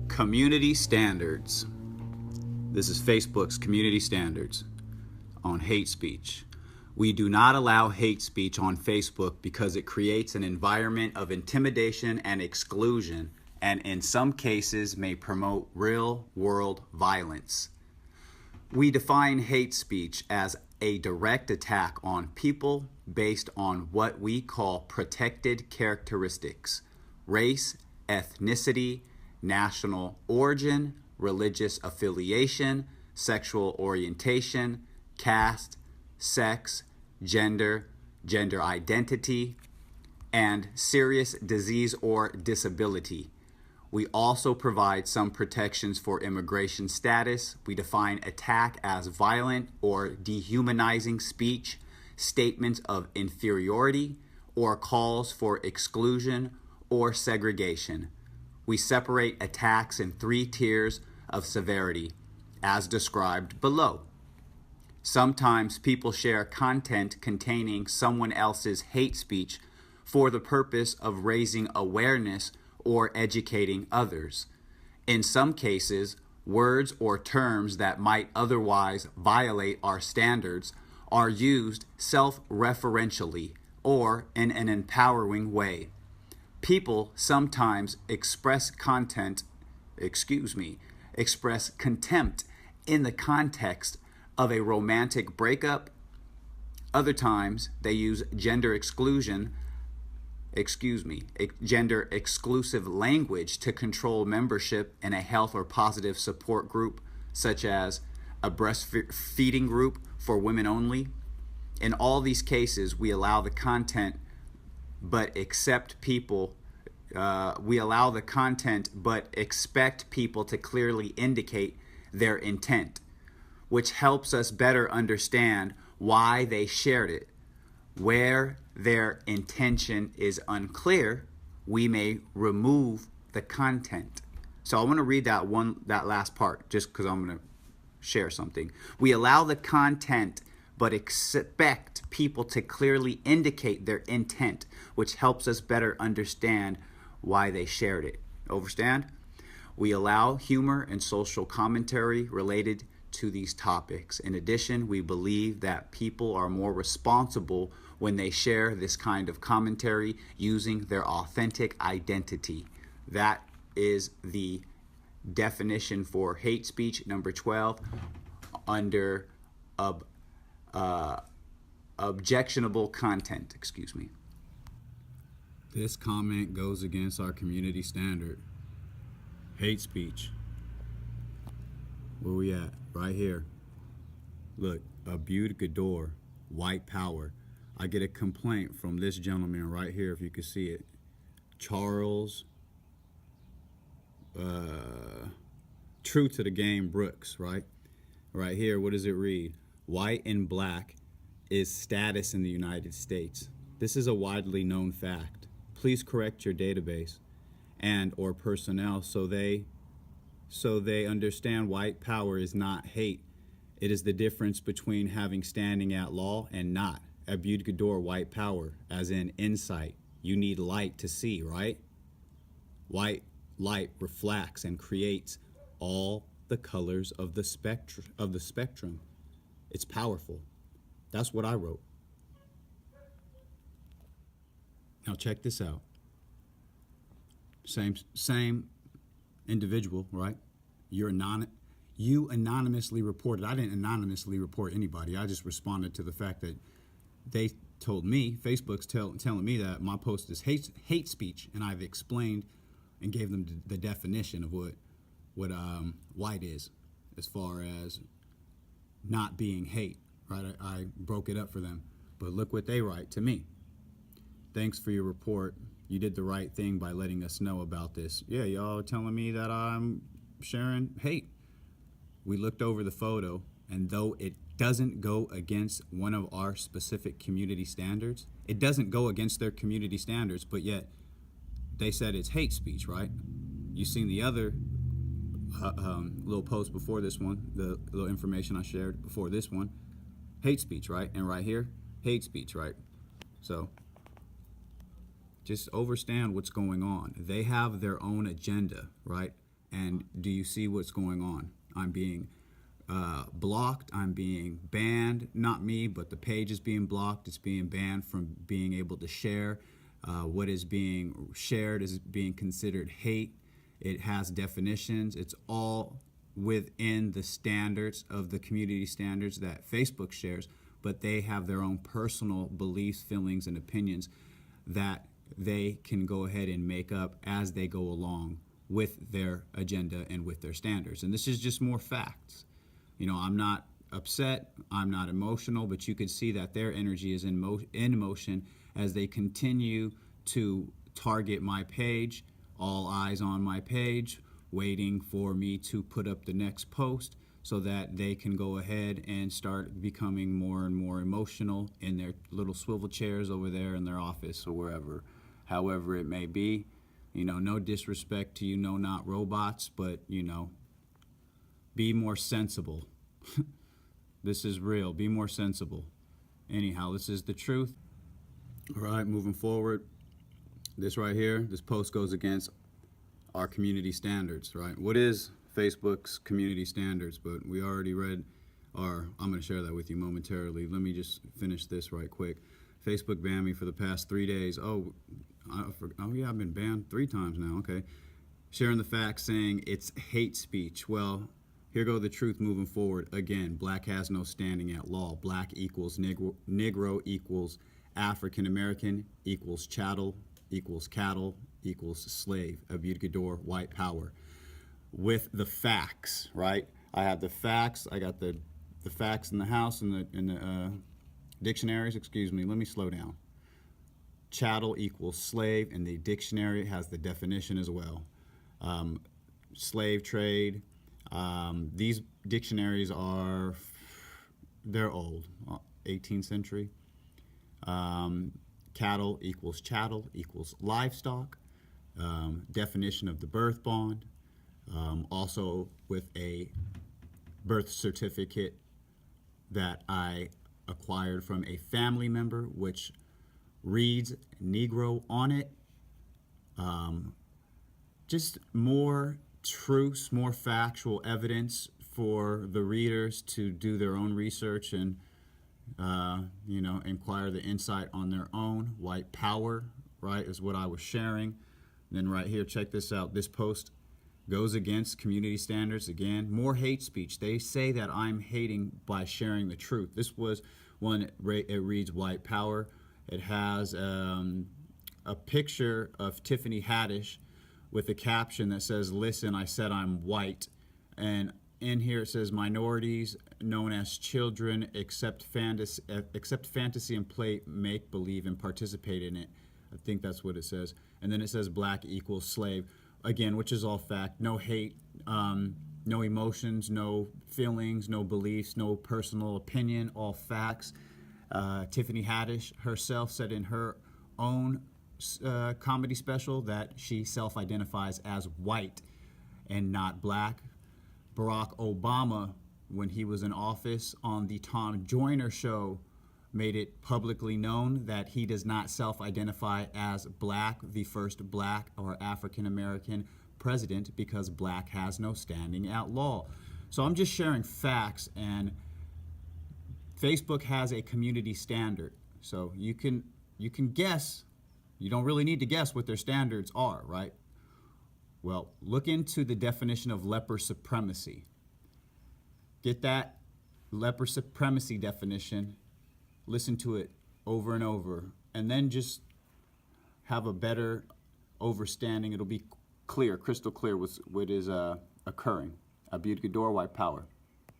Community standards. This is Facebook's community standards on hate speech. We do not allow hate speech on Facebook because it creates an environment of intimidation and exclusion, and in some cases may promote real-world violence. We define hate speech as a direct attack on people based on what we call protected characteristics: race, ethnicity, national origin, religious affiliation, sexual orientation, caste, sex, gender, gender identity, and serious disease or disability. We also provide some protections for immigration status. We define attack as violent or dehumanizing speech, statements of inferiority, or calls for exclusion or segregation. We separate attacks in 3 tiers of severity, as described below. Sometimes people share content containing someone else's hate speech for the purpose of raising awareness or educating others. In some cases, words or terms that might otherwise violate our standards are used self-referentially or in an empowering way. People sometimes express contempt in the context of a romantic breakup. Other times they use gender exclusive language to control membership in a health or positive support group, such as a breastfeeding group for women only. In all these cases, we allow the content but expect people to clearly indicate their intent, which helps us better understand why they shared it. Where their intention is unclear, we may remove the content. So I want to read that last part just because I'm going to share something. We allow the content but expect people to clearly indicate their intent, which helps us better understand why they shared it. Understand? We allow humor and social commentary related to these topics. In addition, we believe that people are more responsible when they share this kind of commentary using their authentic identity. That is the definition for hate speech, number 12, under objectionable content. This comment goes against our community standard. Hate speech. Where we at? Right here. Look, Abud Gador, white power. I get a complaint from this gentleman right here, if you can see it. Charles, true to the game, Brooks, right? Right here, what does it read? White and black is status in the United States. This is a widely known fact. Please correct your database and or personnel so they understand white power is not hate. It is the difference between having standing at law and not. Abud Gador, white power, as in insight. You need light to see, right? White light reflects and creates all the colors of the spectrum. It's powerful. That's what I wrote. Now check this out. Same individual, right? You anonymously reported. I didn't anonymously report anybody. I just responded to the fact that they told me, Facebook's telling me that my post is hate speech, and I've explained and gave them the definition of what white is as far as not being hate, right? I broke it up for them. But look what they write to me. Thanks for your report. You did the right thing by letting us know about this. Yeah, y'all are telling me that I'm sharing hate. We looked over the photo, and though it doesn't go against one of our specific community standards, it doesn't go against their community standards, but yet they said it's hate speech, right? You seen the other little post before this one, the little information I shared before this one, hate speech, right? And right here, hate speech, right? So just understand what's going on. They have their own agenda, right? And do you see what's going on? I'm being blocked. I'm being banned. Not me, but the page is being blocked. It's being banned from being able to share. What is being shared is being considered hate. It has definitions. It's all within the standards of the community standards that Facebook shares, but they have their own personal beliefs, feelings, and opinions that they can go ahead and make up as they go along with their agenda and with their standards. And this is just more facts. You know, I'm not upset, I'm not emotional, but you could see that their energy is in motion as they continue to target my page, all eyes on my page, waiting for me to put up the next post so that they can go ahead and start becoming more and more emotional in their little swivel chairs over there in their office or wherever, however it may be. You know, no disrespect to you, no, not robots, but, you know, be more sensible. This is real. Be more sensible. Anyhow, this is the truth. All right, moving forward. This right here, this post goes against our community standards, right? What is Facebook's community standards? But we already read I'm going to share that with you momentarily. Let me just finish this right quick. Facebook banned me for the past 3 days. Oh yeah, I've been banned 3 times now. Okay. Sharing the facts saying it's hate speech. Well, here go the truth moving forward. Again, black has no standing at law. Black equals Negro equals African American equals chattel equals cattle equals slave. Abutgador, white power. With the facts, right? I have the facts. I got the facts in the house in the dictionaries. Excuse me. Let me slow down. Chattel equals slave, and the dictionary has the definition as well. Slave trade. These dictionaries they're old, 18th century. Cattle equals chattel equals livestock. Definition of the birth bond. Also with a birth certificate that I acquired from a family member, which reads Negro on it. Just more truths, more factual evidence for the readers to do their own research and you know, inquire the insight on their own. White power, right, is what I was sharing. And then right here, check this out. This post goes against community standards again. More hate speech. They say that I'm hating by sharing the truth. This was one, it reads white power. It has a picture of Tiffany Haddish with a caption that says, "Listen, I said I'm white." And in here it says, "Minorities known as children accept fantasy and play make-believe and participate in it." I think that's what it says. And then it says black equals slave. Again, which is all fact. No hate, no emotions, no feelings, no beliefs, no personal opinion, all facts. Tiffany Haddish herself said in her own comedy special that she self-identifies as white and not black. Barack Obama, when he was in office on the Tom Joyner show, made it publicly known that he does not self-identify as black, the first black or African-American president, because black has no standing at law. So I'm just sharing facts, and Facebook has a community standard. So you can guess. You don't really need to guess what their standards are, right? Well, look into the definition of leper supremacy. Get that leper supremacy definition, listen to it over and over, and then just have a better understanding. It'll be clear, crystal clear, what is occurring. Abutgador, white power.